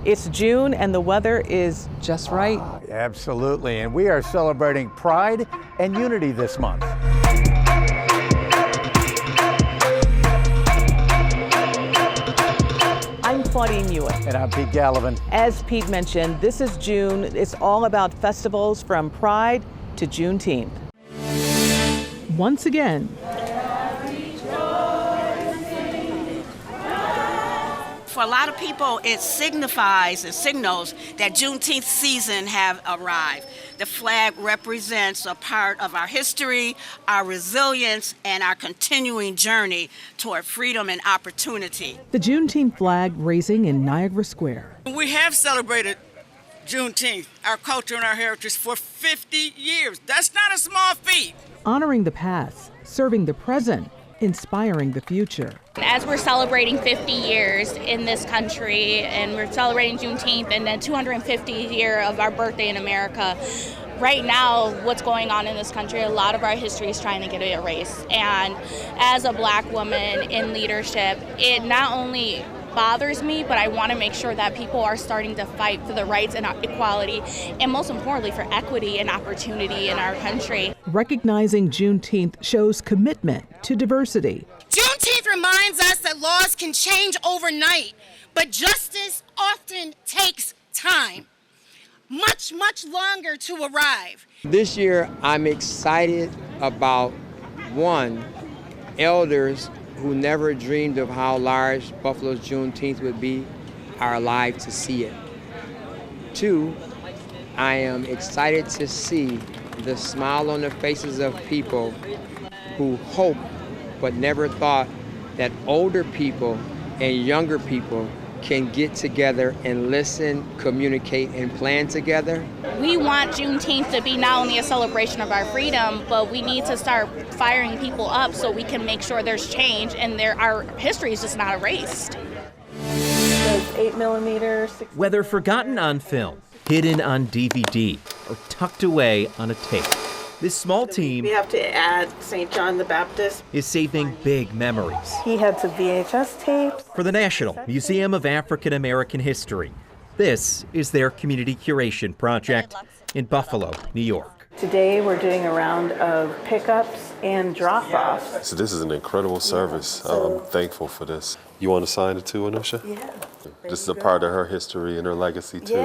It's June and the weather is just right. Absolutely, and we are celebrating Pride and Unity this month. I'm Claudine Ewing. And I'm Pete Gallivan. As Pete mentioned, this is June. It's all about festivals from Pride to Juneteenth. Once again, for a lot of people, it signifies and signals that Juneteenth season have arrived. The flag represents a part of our history, our resilience, and our continuing journey toward freedom and opportunity. the Juneteenth flag raising in Niagara Square. We have celebrated Juneteenth, our culture and our heritage, for 50 years. That's not a small feat. Honoring the past, serving the present, inspiring the future. As we're celebrating 50 years in this country, and we're celebrating Juneteenth and then 250th year of our birthday in America, right now what's going on in this country, a lot of our history is trying to get erased. And as a Black woman in leadership, it not only bothers me, but I want to make sure that people are starting to fight for the rights and equality, and most importantly for equity and opportunity in our country. Recognizing Juneteenth shows commitment to diversity. Juneteenth reminds us that laws can change overnight, but justice often takes time, much longer to arrive. This year, I'm excited about, one, elders who never dreamed of how large Buffalo's Juneteenth would be are alive to see it. Two, I am excited to see the smile on the faces of people who hope but never thought that older people and younger people can get together and listen, communicate, and plan together. We want Juneteenth to be not only a celebration of our freedom, but we need to start firing people up so we can make sure there's change and our history is just not erased. 8mm. Whether forgotten on film, hidden on DVD, or tucked away on a tape, this small team We have to add St. John the Baptist. is saving big memories He had some VHS tapes. for the National Museum of African American History. This is their community curation project in Buffalo, New York. Today we're doing a round of pickups and drop-offs. So this is an incredible service. I'm thankful for this. You want to sign it too, Anusha? Yeah. This is a part of her history and her legacy too.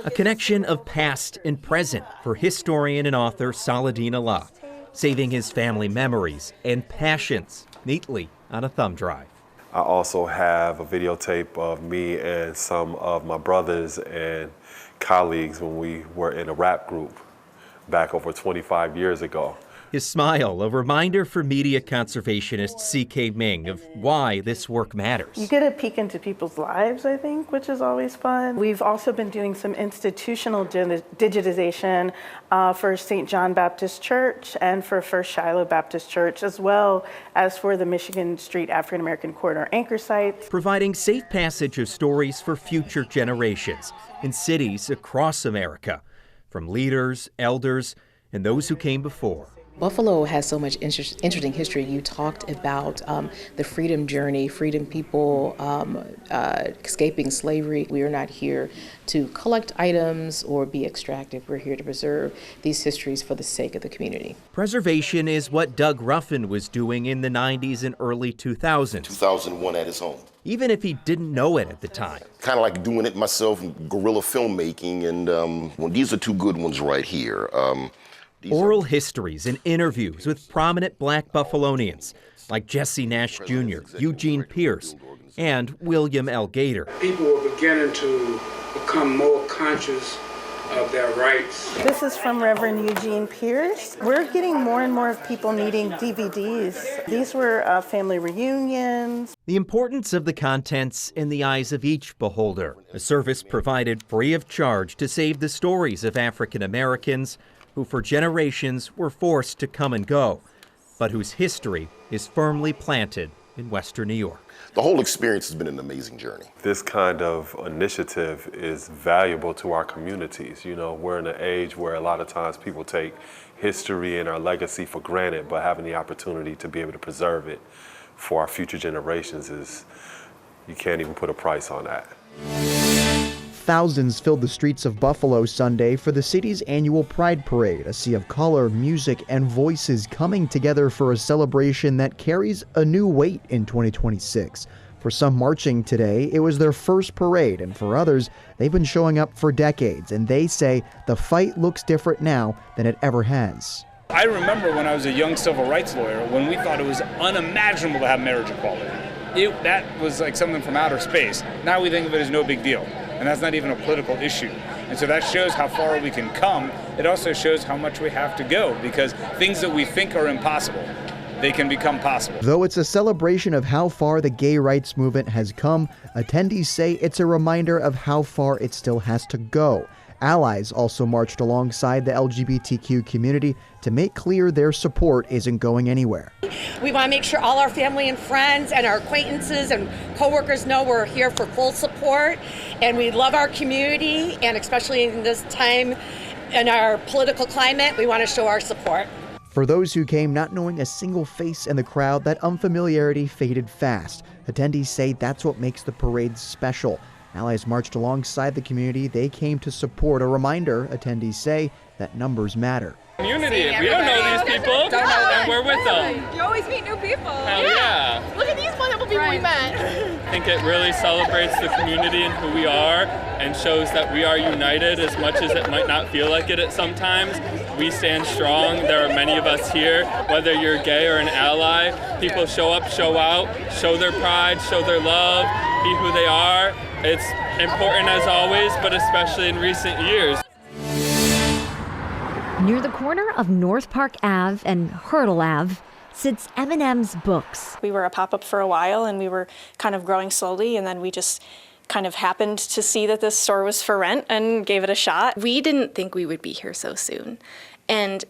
A connection of past and present for historian and author Saladin Allah, saving his family memories and passions neatly on a thumb drive. I also have a videotape of me and some of my brothers and colleagues when we were in a rap group back over 25 years ago. His smile, a reminder for media conservationist C.K. Ming of why this work matters. You get a peek into people's lives, I think, which is always fun. We've also been doing some institutional digitization for St. John Baptist Church and for First Shiloh Baptist Church, as well as for the Michigan Street African American Corridor anchor sites. Providing safe passage of stories for future generations in cities across America, from leaders, elders, and those who came before. Buffalo has so much interesting history. You talked about the freedom journey, freedom people escaping slavery. We are not here to collect items or be extractive. We're here to preserve these histories for the sake of the community. Preservation is what Doug Ruffin was doing in the 90s and early 2000s. 2001 at his home. Even if he didn't know it at the time. Kind of like doing it myself, guerrilla filmmaking, and well, these are two good ones right here. Oral histories and interviews with prominent Black Buffalonians like Jesse Nash Jr., Eugene Pierce, and William L. Gator. People are beginning to become more conscious of their rights. This is from Reverend Eugene Pierce. We're getting more and more of people needing DVDs. These were family reunions. The importance of the contents in the eyes of each beholder, a service provided free of charge to save the stories of African Americans who for generations were forced to come and go, but whose history is firmly planted in Western New York. The whole experience has been an amazing journey. This kind of initiative is valuable to our communities. You know, we're in an age where a lot of times people take history and our legacy for granted, but having the opportunity to be able to preserve it for our future generations is, you can't even put a price on that. Thousands filled the streets of Buffalo Sunday for the city's annual Pride Parade, a sea of color, music, and voices coming together for a celebration that carries a new weight in 2026. For some marching today, it was their first parade, and for others, they've been showing up for decades, and they say the fight looks different now than it ever has. I remember when I was a young civil rights lawyer when we thought it was unimaginable to have marriage equality. That was like something from outer space. Now we think of it as no big deal, and that's not even a political issue. And so that shows how far we can come. It also shows how much we have to go, because things that we think are impossible, they can become possible. Though it's a celebration of how far the gay rights movement has come, attendees say it's a reminder of how far it still has to go. Allies also marched alongside the LGBTQ community to make clear their support isn't going anywhere. We want to make sure all our family and friends and our acquaintances and coworkers know we're here for full support, and we love our community, and especially in this time in our political climate, we want to show our support. For those who came not knowing a single face in the crowd, that unfamiliarity faded fast. Attendees say that's what makes the parade special. Allies marched alongside the community they came to support, a reminder, attendees say, that numbers matter. Community, we don't know these people, and we're with them. You always meet new people. Hell yeah. Look at these wonderful people we met. I think it really celebrates the community and who we are, and shows that we are united as much as it might not feel like it at sometimes. We stand strong. There are many of us here, whether you're gay or an ally. People show up, show out, show their pride, show their love, be who they are. It's important as always, but especially in recent years. Near the corner of North Park Ave and Hurdle Ave sits M&M's Books. We were a pop-up for a while, and we were kind of growing slowly, and then we just kind of happened to see that this store was for rent and gave it a shot. We didn't think we would be here so soon, and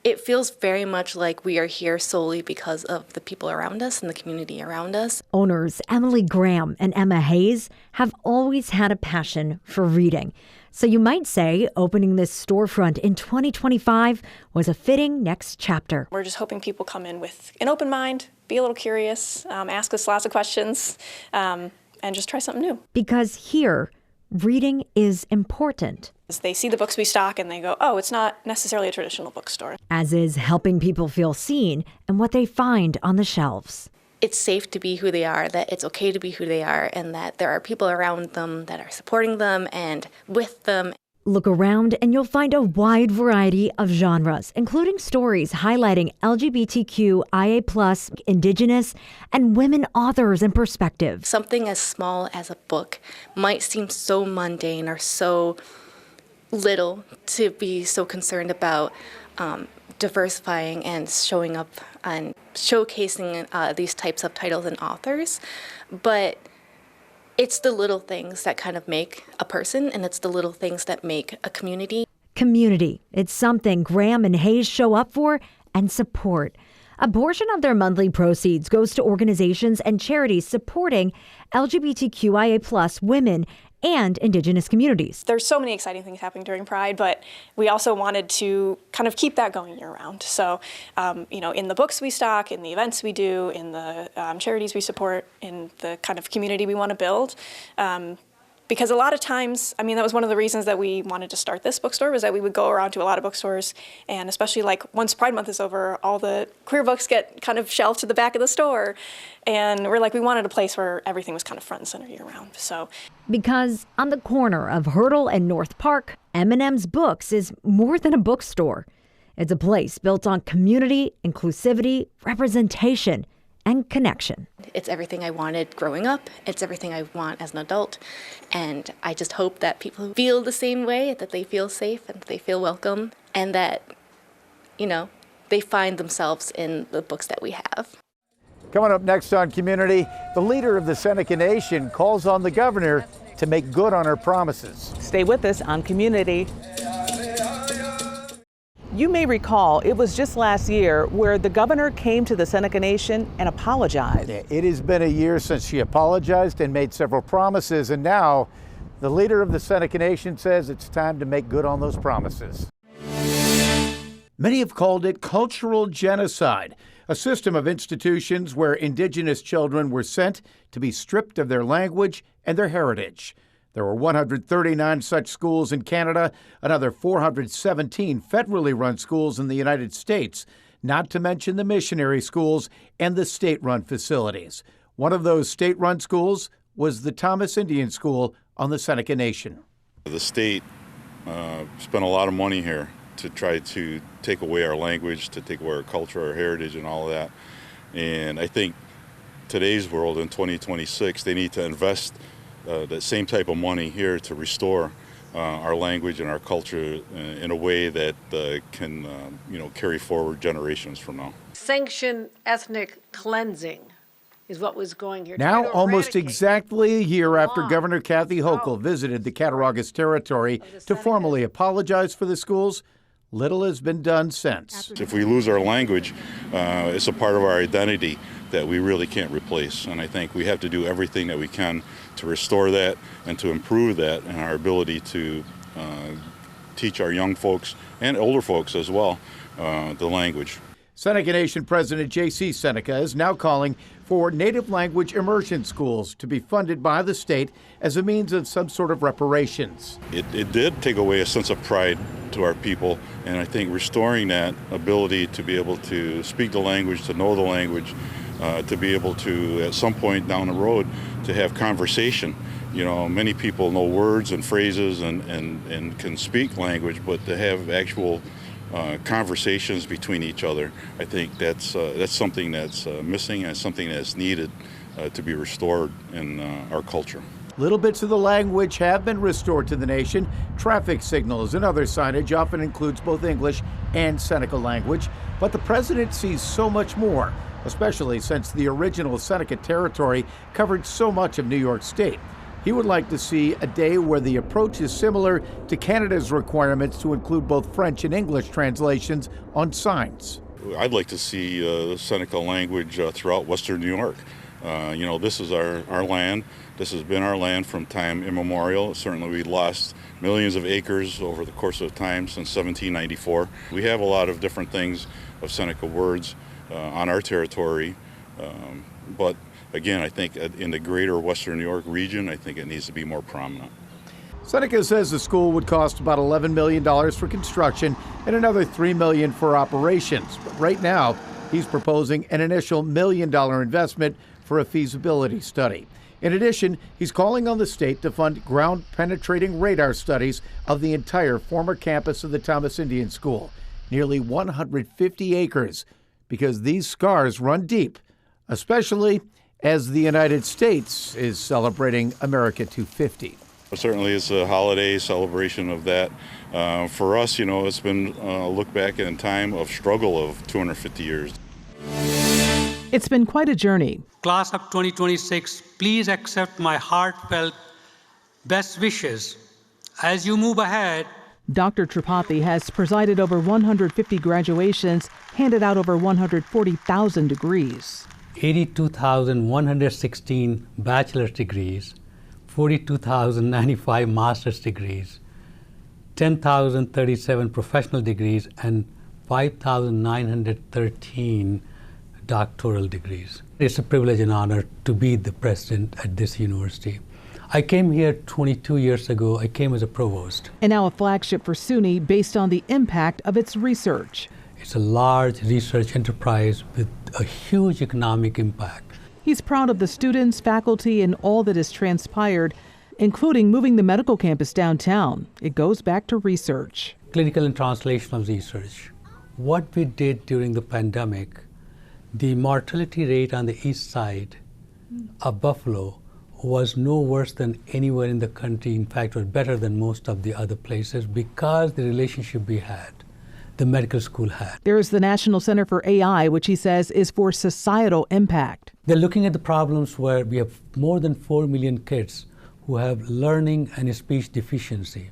it feels very much like we are here solely because of the people around us and the community around us. Owners Emily Graham and Emma Hayes have always had a passion for reading. So you might say opening this storefront in 2025 was a fitting next chapter. We're just hoping people come in with an open mind, be a little curious, ask us lots of questions, and just try something new. Because here, reading is important. They see the books we stock and they go, oh, it's not necessarily a traditional bookstore. As is helping people feel seen and what they find on the shelves. It's safe to be who they are, that it's okay to be who they are, and that there are people around them that are supporting them and with them. Look around and you'll find a wide variety of genres, including stories highlighting LGBTQIA+, Indigenous, and women authors and perspectives. Something as small as a book might seem so mundane or so little to be so concerned about diversifying and showing up and showcasing these types of titles and authors, but it's the little things that kind of make a person, and it's the little things that make a community. Community. It's something Graham and Hayes show up for and support. A portion of their monthly proceeds goes to organizations and charities supporting LGBTQIA+ women and Indigenous communities. There's so many exciting things happening during Pride, but we also wanted to kind of keep that going year-round. So, in the books we stock, in the events we do, in the charities we support, in the kind of community we want to build. Because a lot of times, that was one of the reasons that we wanted to start this bookstore, was that we would go around to a lot of bookstores, and especially once Pride Month is over, all the queer books get kind of shelved to the back of the store. And we wanted a place where everything was kind of front and center year round. So, because on the corner of Hurdle and North Park, M&M's Books is more than a bookstore. It's a place built on community, inclusivity, representation, and connection. It's everything I wanted growing up. It's everything I want as an adult. And I just hope that people feel the same way, that they feel safe and that they feel welcome, and that, they find themselves in the books that we have. Coming up next on Community, the leader of the Seneca Nation calls on the governor to make good on her promises. Stay with us on Community. You may recall it was just last year where the governor came to the Seneca Nation and apologized. It has been a year since she apologized and made several promises, and now the leader of the Seneca Nation says it's time to make good on those promises. Many have called it cultural genocide, a system of institutions where Indigenous children were sent to be stripped of their language and their heritage. There were 139 such schools in Canada, another 417 federally run schools in the United States, not to mention the missionary schools and the state-run facilities. One of those state-run schools was the Thomas Indian School on the Seneca Nation. The state spent a lot of money here to try to take away our language, to take away our culture, our heritage, and all of that. And I think today's world in 2026, they need to invest that same type of money here to restore our language and our culture in a way that can carry forward generations from now. Sanction ethnic cleansing is what was going here. Now, almost exactly a year after Governor Kathy Hochul visited the Cattaraugus Territory to formally apologize for the schools, little has been done since. If we lose our language, it's a part of our identity that we really can't replace. And I think we have to do everything that we can to restore that and to improve that and our ability to teach our young folks and older folks as well the language. Seneca Nation President J.C. Seneca is now calling for native language immersion schools to be funded by the state as a means of some sort of reparations. It did take away a sense of pride to our people, and I think restoring that ability to be able to speak the language, to know the language, to be able to, at some point down the road, to have conversation. You know, many people know words and phrases and can speak language, but to have actual conversations between each other, I think that's something that's missing and something that's needed to be restored in our culture. Little bits of the language have been restored to the nation. Traffic signals and other signage often includes both English and Seneca language, but the president sees so much more, especially since the original Seneca territory covered so much of New York State. He would like to see a day where the approach is similar to Canada's requirements to include both French and English translations on signs. I'd like to see the Seneca language throughout Western New York. This is our land. This has been our land from time immemorial. Certainly we lost millions of acres over the course of time since 1794. We have a lot of different things of Seneca words on our territory, but again, I think in the greater Western New York region, I think it needs to be more prominent. Seneca says the school would cost about $11 million for construction and another $3 million for operations. But right now, he's proposing an initial $1 million investment for a feasibility study. In addition, he's calling on the state to fund ground-penetrating radar studies of the entire former campus of the Thomas Indian School, nearly 150 acres, because these scars run deep, especially as the United States is celebrating America 250. Certainly it's a holiday celebration of that. For us, it's been a look back in time of struggle of 250 years. It's been quite a journey. Class of 2026, please accept my heartfelt best wishes. As you move ahead, Dr. Tripathi has presided over 150 graduations, handed out over 140,000 degrees. 82,116 bachelor's degrees, 42,095 master's degrees, 10,037 professional degrees, and 5,913 doctoral degrees. It's a privilege and honor to be the president at this university. I came here 22 years ago. I came as a provost. And now a flagship for SUNY based on the impact of its research. It's a large research enterprise with a huge economic impact. He's proud of the students, faculty, and all that has transpired, including moving the medical campus downtown. It goes back to research. Clinical and translational research. What we did during the pandemic, the mortality rate on the east side of Buffalo was no worse than anywhere in the country. In fact, was better than most of the other places because the relationship we had, the medical school had. There is the National Center for AI, which he says is for societal impact. They're looking at the problems where we have more than 4 million kids who have learning and speech deficiency.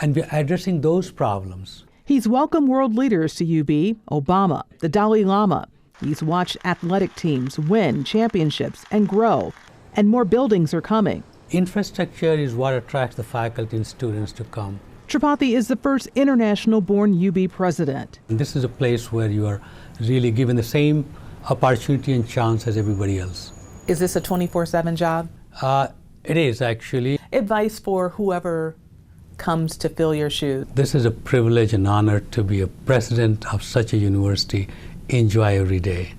And we're addressing those problems. He's welcomed world leaders to UB, Obama, the Dalai Lama. He's watched athletic teams win championships and grow, and more buildings are coming. Infrastructure is what attracts the faculty and students to come. Tripathi is the first international-born UB president. And this is a place where you are really given the same opportunity and chance as everybody else. Is this a 24/7 job? It is, actually. advice for whoever comes to fill your shoes? This is a privilege and honor to be a president of such a university. Enjoy every day.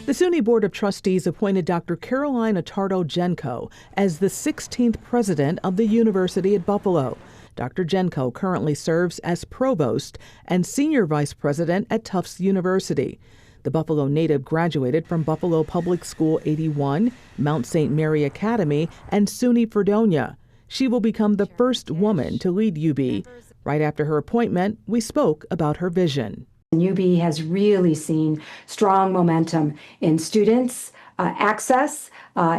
The SUNY Board of Trustees appointed Dr. Caroline Attardo-Genco as the 16th president of the University at Buffalo. Dr. Genco currently serves as provost and senior vice president at Tufts University. The Buffalo native graduated from Buffalo Public School 81, Mount St. Mary Academy, and SUNY Fredonia. She will become the first woman to lead UB. Right after her appointment, we spoke about her vision. UB has really seen strong momentum in students, access,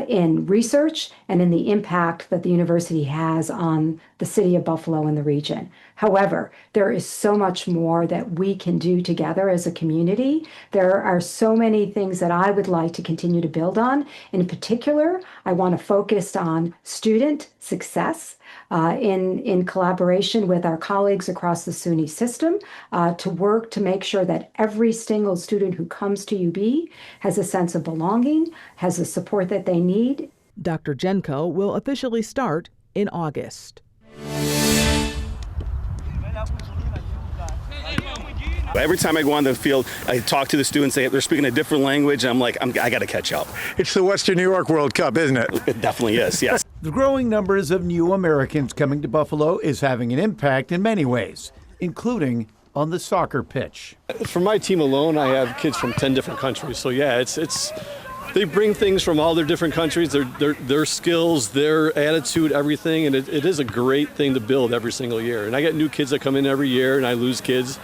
in research, and in the impact that the university has on the city of Buffalo and the region. However, there is so much more that we can do together as a community. There are so many things that I would like to continue to build on. In particular, I want to focus on student success in collaboration with our colleagues across the SUNY system to work to make sure that every single student who comes to UB has a sense of belonging, has the support that they need. Dr. Genco will officially start in August. Every time I go on the field, I talk to the students. They're speaking a different language, and I'm like, I got to catch up. It's the Western New York World Cup, isn't it? It definitely is, yes. The growing numbers of new Americans coming to Buffalo is having an impact in many ways, including on the soccer pitch. For my team alone, I have kids from 10 different countries. So yeah, it's they bring things from all their different countries, their skills, their attitude, everything, and it is a great thing to build every single year. And I get new kids that come in every year, and I lose kids.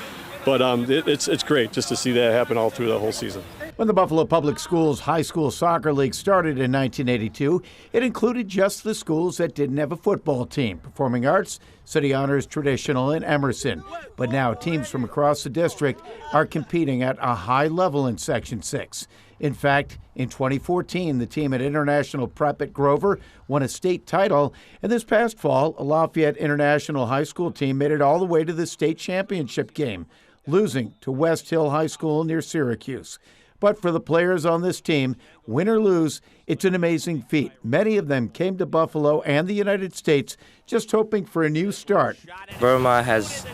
But it's great just to see that happen all through the whole season. When the Buffalo Public Schools High School Soccer League started in 1982, it included just the schools that didn't have a football team, performing arts, city honors, traditional, and Emerson. But now teams from across the district are competing at a high level in Section 6. In fact, in 2014, the team at International Prep at Grover won a state title, and this past fall, a Lafayette International High School team made it all the way to the state championship game, losing to West Hill High School near Syracuse. But for the players on this team, win or lose, it's an amazing feat. Many of them came to Buffalo and the United States just hoping for a new start. Burma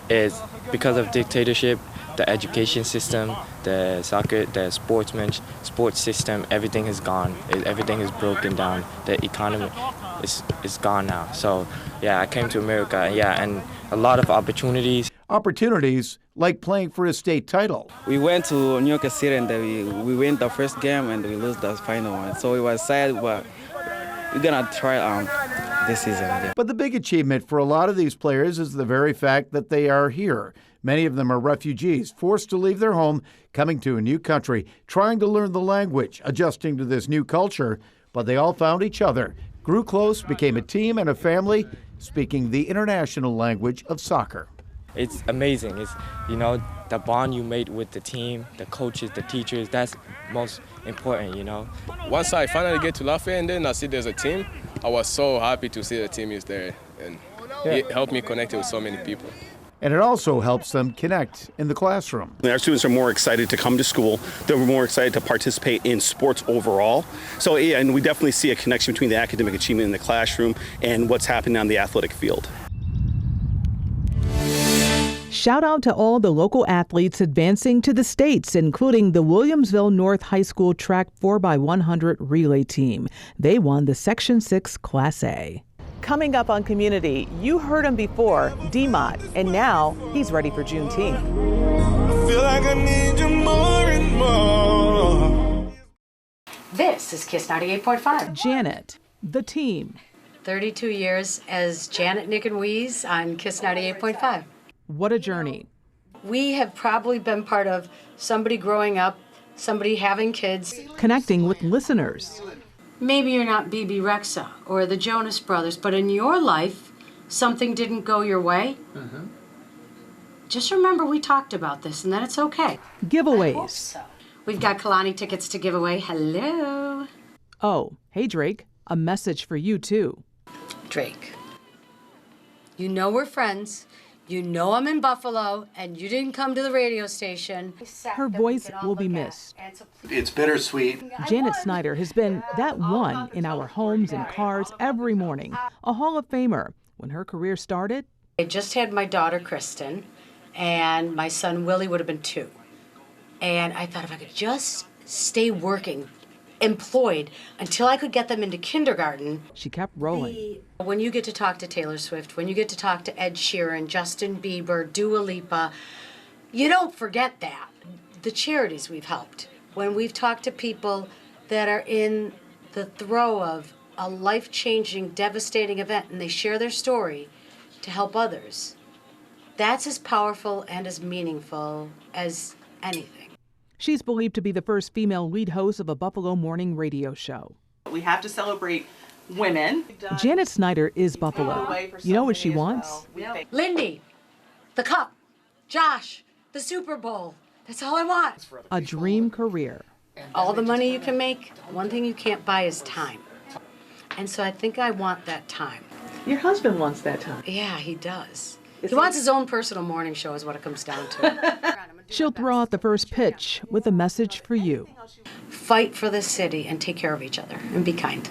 is because of dictatorship, the education system, the soccer, the sports system, everything has gone. Everything is broken down. The economy is gone now. So yeah, I came to America, and a lot of opportunities. Opportunities like playing for a state title. We went to New York City and we win the first game and we lose the final one. So it was sad, but we're gonna try this season again. But the big achievement for a lot of these players is the very fact that they are here. Many of them are refugees, forced to leave their home, coming to a new country, trying to learn the language, adjusting to this new culture. But they all found each other, grew close, became a team and a family, speaking the international language of soccer. It's amazing. It's, the bond you made with the team, the coaches, the teachers, that's most important, Once I finally get to Lafayette and then I see there's a team, I was so happy to see the team is there. And it helped me connect with so many people. And it also helps them connect in the classroom. Our students are more excited to come to school. They're more excited to participate in sports overall. So, and we definitely see a connection between the academic achievement in the classroom and what's happening on the athletic field. Shout out to all the local athletes advancing to the states, including the Williamsville North High School Track 4x100 relay team. They won the Section 6 Class A. Coming up on Community, you heard him before, D-Mott, and now he's ready for Juneteenth. I feel like I need you more and more. This is KISS 98.5. Janet, the team. 32 years as Janet, Nick, and Weeze on KISS 98.5. What a journey. We have probably been part of somebody growing up, somebody having kids. Connecting with listeners. Maybe you're not BB Rexa or the Jonas Brothers, but in your life, something didn't go your way. Just remember we talked about this and that it's okay. Giveaways. So. We've got Kalani tickets to give away. Hello. Oh, hey Drake, a message for you too. Drake, you know we're friends. You know I'm in Buffalo, and you didn't come to the radio station. Her voice will be missed. It's bittersweet. Janet Snyder has been that one in our homes and cars every morning, a Hall of Famer. When her career started, I just had my daughter, Kristen, and my son, Willie, would have been 2. And I thought if I could just stay working, employed, until I could get them into kindergarten. She kept rolling. When you get to talk to Taylor Swift, when you get to talk to Ed Sheeran, Justin Bieber, Dua Lipa, you don't forget that. The charities we've helped. When we've talked to people that are in the throes of a life-changing, devastating event, and they share their story to help others, that's as powerful and as meaningful as anything. She's believed to be the first female lead host of a Buffalo morning radio show. We have to celebrate women. Janet Snyder is Buffalo. You know what she wants? Lindy, the cup, Josh, the Super Bowl. That's all I want. A dream career. All the money you can make, one thing you can't buy is time. And so I think I want that time. Your husband wants that time. Yeah, he does. He wants his own personal morning show is what it comes down to. She'll throw out the first pitch with a message for you. Fight for this city and take care of each other and be kind.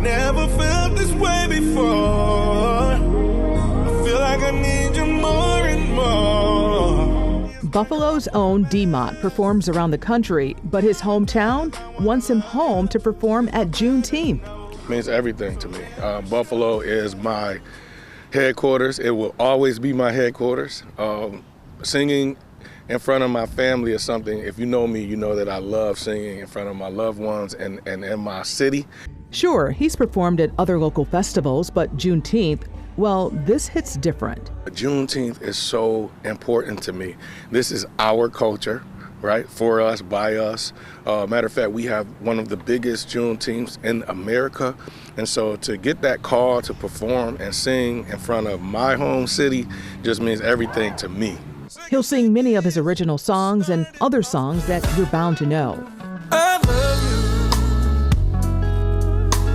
Never felt this way before. I feel like I need you more and more. Buffalo's own D-Mont performs around the country, but his hometown wants him home to perform at Juneteenth. It means everything to me. Buffalo is my headquarters. It will always be my headquarters. Singing in front of my family is something, if you know me, you know that I love singing in front of my loved ones and in my city. Sure, he's performed at other local festivals, but Juneteenth, well, this hits different. Juneteenth is so important to me. This is our culture, right? For us, by us. Matter of fact, we have one of the biggest Juneteenths in America. And so to get that call to perform and sing in front of my home city just means everything to me. He'll sing many of his original songs and other songs that you're bound to know. I love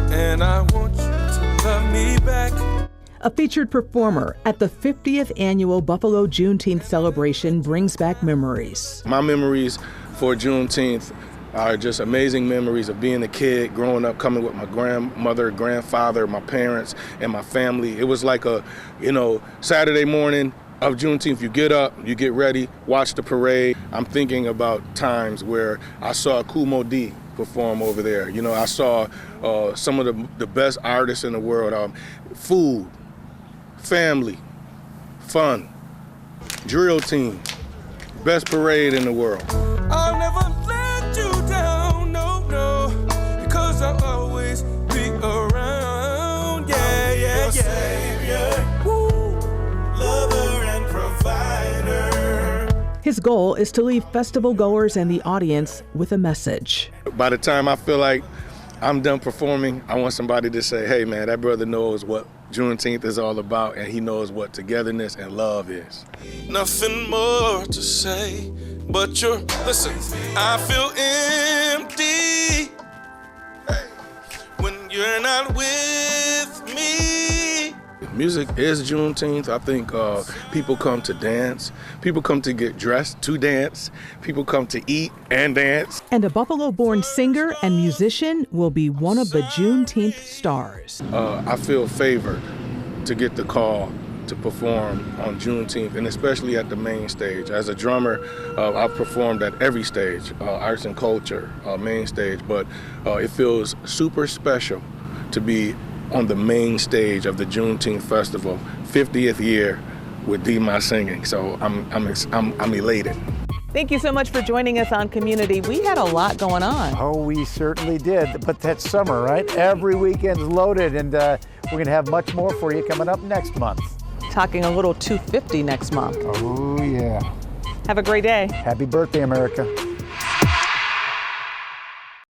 you, and I want you to love me back. A featured performer at the 50th annual Buffalo Juneteenth celebration brings back memories. My memories for Juneteenth are just amazing memories of being a kid, growing up, coming with my grandmother, grandfather, my parents, and my family. It was like a, Saturday morning of Juneteenth. You get up, you get ready, watch the parade. I'm thinking about times where I saw commUNITY perform over there. I saw some of the best artists in the world. Food, family, fun, drill team, best parade in the world. I'll never let you down, no, because I'll always be around, yeah. Savior, lover and provider. His goal is to leave festival goers and the audience with a message. By the time I feel like I'm done performing, I want somebody to say, hey man, that brother knows what Juneteenth is all about, and he knows what togetherness and love is. Nothing more to say, but listen, I feel empty when you're not with me. Music is Juneteenth. I think people come to dance. People come to get dressed to dance. People come to eat and dance. And a Buffalo-born singer and musician will be one of the Juneteenth stars. I feel favored to get the call to perform on Juneteenth, and especially at the main stage. As a drummer, I've performed at every stage, arts and culture, main stage, but it feels super special to be on the main stage of the Juneteenth Festival, 50th year with D-Mont singing. So I'm elated. Thank you so much for joining us on commUNITY. We had a lot going on. Oh, we certainly did. But that's summer, right? Every weekend's loaded, and we're going to have much more for you coming up next month. Talking a little 250 next month. Oh, yeah. Have a great day. Happy birthday, America.